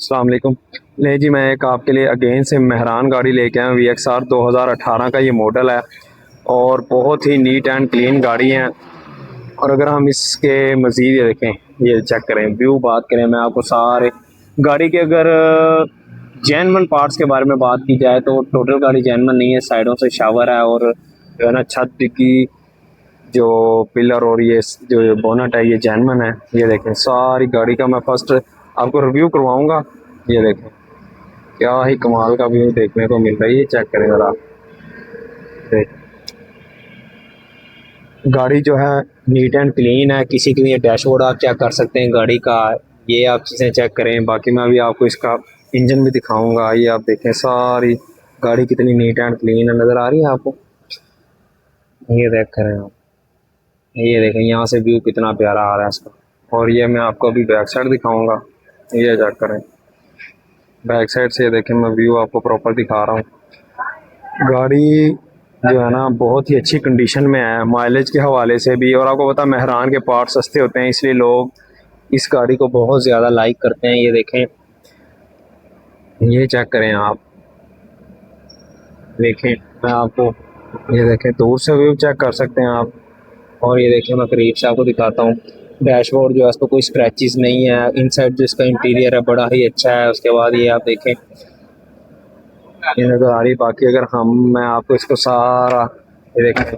अस्सलाम वालेकुम। ले जी, मैं एक आपके लिए अगेन से मेहरान गाड़ी लेके आया हूँ। VXR 2018 का ये मॉडल है और बहुत ही नीट एंड क्लीन गाड़ी है। और अगर हम इसके मज़ीद ये देखें, ये चेक करें, व्यू बात करें, मैं आपको सारे गाड़ी के अगर जैनवन पार्ट्स के बारे में बात की जाए तो टोटल गाड़ी जैनवन नहीं है। साइडों से शावर है और जो है ना छत की जो पिलर और ये जो बोनट है ये जैनवन है। ये देखें, सारी गाड़ी का मैं फर्स्ट आपको रिव्यू करवाऊँगा। ये देखें, क्या ही कमाल का व्यू देखने को मिल रहा है। ये चेक करें ज़रा, देख गाड़ी जो है नीट एंड क्लीन है। किसी के लिए डैशबोर्ड आप चेक कर सकते हैं गाड़ी का, ये आप चीज़ें चेक करें। बाकी मैं अभी आपको इसका इंजन भी दिखाऊंगा। ये आप देखें, सारी गाड़ी कितनी नीट एंड क्लीन है, नज़र आ रही है आपको। ये देख करें आप, ये देखें यहाँ से व्यू कितना प्यारा आ रहा है इसका। और ये मैं आपको अभी बैक साइड दिखाऊंगा। ये चेक करें, बैक साइड से देखें, मैं व्यू आपको प्रॉपर दिखा रहा हूँ। गाड़ी जो है ना बहुत ही अच्छी कंडीशन में है माइलेज के हवाले से भी। और आपको पता है मेहरान के पार्ट सस्ते होते हैं, इसलिए लोग इस गाड़ी को बहुत ज़्यादा लाइक करते हैं। ये देखें, ये चेक करें आप, देखें मैं आपको, ये देखें दूर से व्यू चेक कर सकते हैं आप। और ये देखें, मैं करीब से आपको दिखाता हूँ। डैशबोर्ड जो है उसको कोई स्क्रैचेस नहीं है। इनसाइड जो इसका इंटीरियर है बड़ा ही अच्छा है। उसके बाद ये आप देखें, ये नज़र आ रही। बाकी अगर मैं आपको इसको सारा ये देखें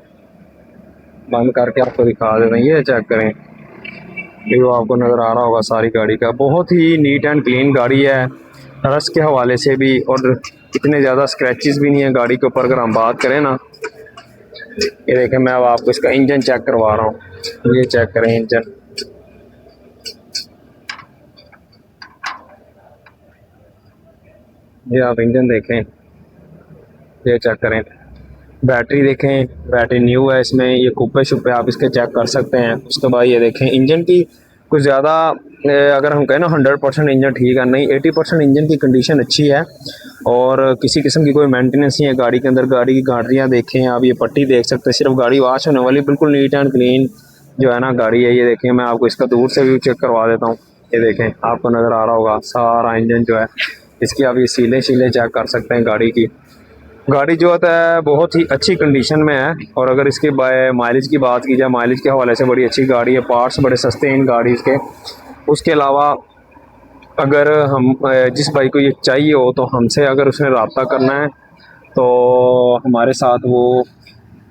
बंद करके आपको दिखा देते हैं। ये चेक करें, व्यू आपको नज़र आ रहा होगा सारी गाड़ी का। बहुत ही नीट एंड क्लीन गाड़ी है रस के हवाले से भी, और इतने ज़्यादा स्क्रैचेस भी नहीं है गाड़ी के ऊपर अगर हम बात करें ना। ये देखें, मैं अब आपको इसका इंजन चेक करवा रहा हूँ। ये चेक करें इंजन, ये आप इंजन देखें, ये चेक करें। बैटरी देखें, बैटरी न्यू है इसमें। ये कुप्पे शुप्पे आप इसके चेक कर सकते हैं। उसके बाद ये देखें इंजन की कुछ ज़्यादा अगर हम कहें ना 100% इंजन ठीक है नहीं, 80% इंजन की कंडीशन अच्छी है। और किसी किस्म की कोई मेंटेनेंस नहीं है गाड़ी के अंदर। गाड़ी की गाड़ियाँ देखें आप, ये पट्टी देख सकते हैं, सिर्फ गाड़ी वॉश होने वाली, बिल्कुल नीट एंड क्लीन जो है ना गाड़ी है। ये देखें, मैं आपको इसका दूर से व्यू चेक करवा देता हूँ। ये देखें, आपको नज़र आ रहा होगा सारा इंजन जो है इसकी। आप ये सीले चेक कर सकते हैं गाड़ी की। गाड़ी जो होता है बहुत ही अच्छी कंडीशन में है। और अगर इसके माइलेज की बात की जाए, माइलेज के हवाले से बड़ी अच्छी गाड़ी है। पार्ट्स बड़े सस्ते हैं इन गाड़ी के। उसके अलावा अगर हम जिस भाई को ये चाहिए हो तो हमसे अगर उसने रब्ता करना है तो हमारे साथ वो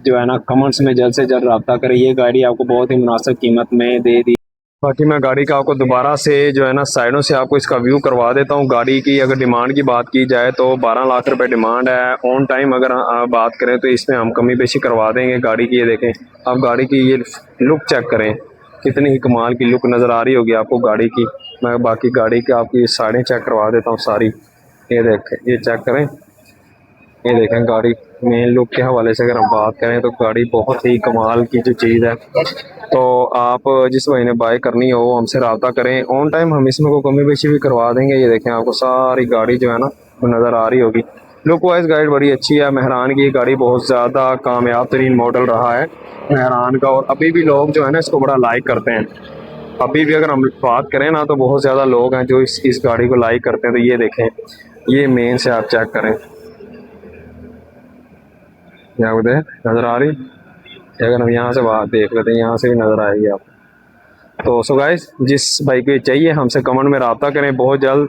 जो है ना कमेंट्स में जल्द से जल्द रब्ता करें। ये गाड़ी आपको बहुत ही मुनासिब कीमत में दे दी। बाकी मैं गाड़ी का आपको दोबारा से जो है ना साइडों से आपको इसका व्यू करवा देता हूँ। गाड़ी की अगर डिमांड की बात की जाए तो 12 लाख रुपए डिमांड है। ऑन टाइम अगर बात करें तो इसमें हम कमी बेशी करवा देंगे गाड़ी की। ये देखें, आप गाड़ी की ये लुक चेक करें, कितनी ही कमाल की लुक नज़र आ रही होगी आपको गाड़ी की। मैं बाकी गाड़ी की आपकी साइडें चेक करवा देता हूँ सारी। ये देखें, ये चेक करें, ये देखें गाड़ी मेन लुक के हवाले से अगर हम बात करें तो गाड़ी बहुत ही कमाल की जो चीज़ है। तो आप जिस भाई ने बाय करनी हो वो हमसे रब्ता करें। ऑन टाइम हम इसमें को कमी बेशी भी करवा देंगे। ये देखें, आपको सारी गाड़ी जो है ना वो नज़र आ रही होगी। लुक वाइज गाड़ी बड़ी अच्छी है। मेहरान की गाड़ी बहुत ज़्यादा कामयाब तरीन मॉडल रहा है मेहरान का, और अभी भी लोग जो है ना इसको बड़ा लाइक करते हैं। अभी भी अगर हम बात करें ना तो बहुत ज़्यादा लोग हैं जो इस गाड़ी को लाइक करते हैं। तो ये देखें, ये मेन से आप चेक करें, क्या बोलते हैं, नज़र आ रही। अगर हम यहाँ से बात देख लेते हैं, यहाँ से भी नज़र आएगी आप। तो सो गाइस, जिस भाई को ये चाहिए हमसे कमेंट में रब्ता करें बहुत जल्द,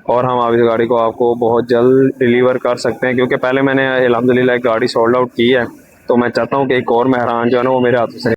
और हम आप इस गाड़ी को आपको बहुत जल्द डिलीवर कर सकते हैं। क्योंकि पहले मैंने अल्हम्दुलिल्लाह एक गाड़ी सोल्ड आउट की है, तो मैं चाहता हूँ कि एक और मेहरान जो है ना वो मेरे हाथों से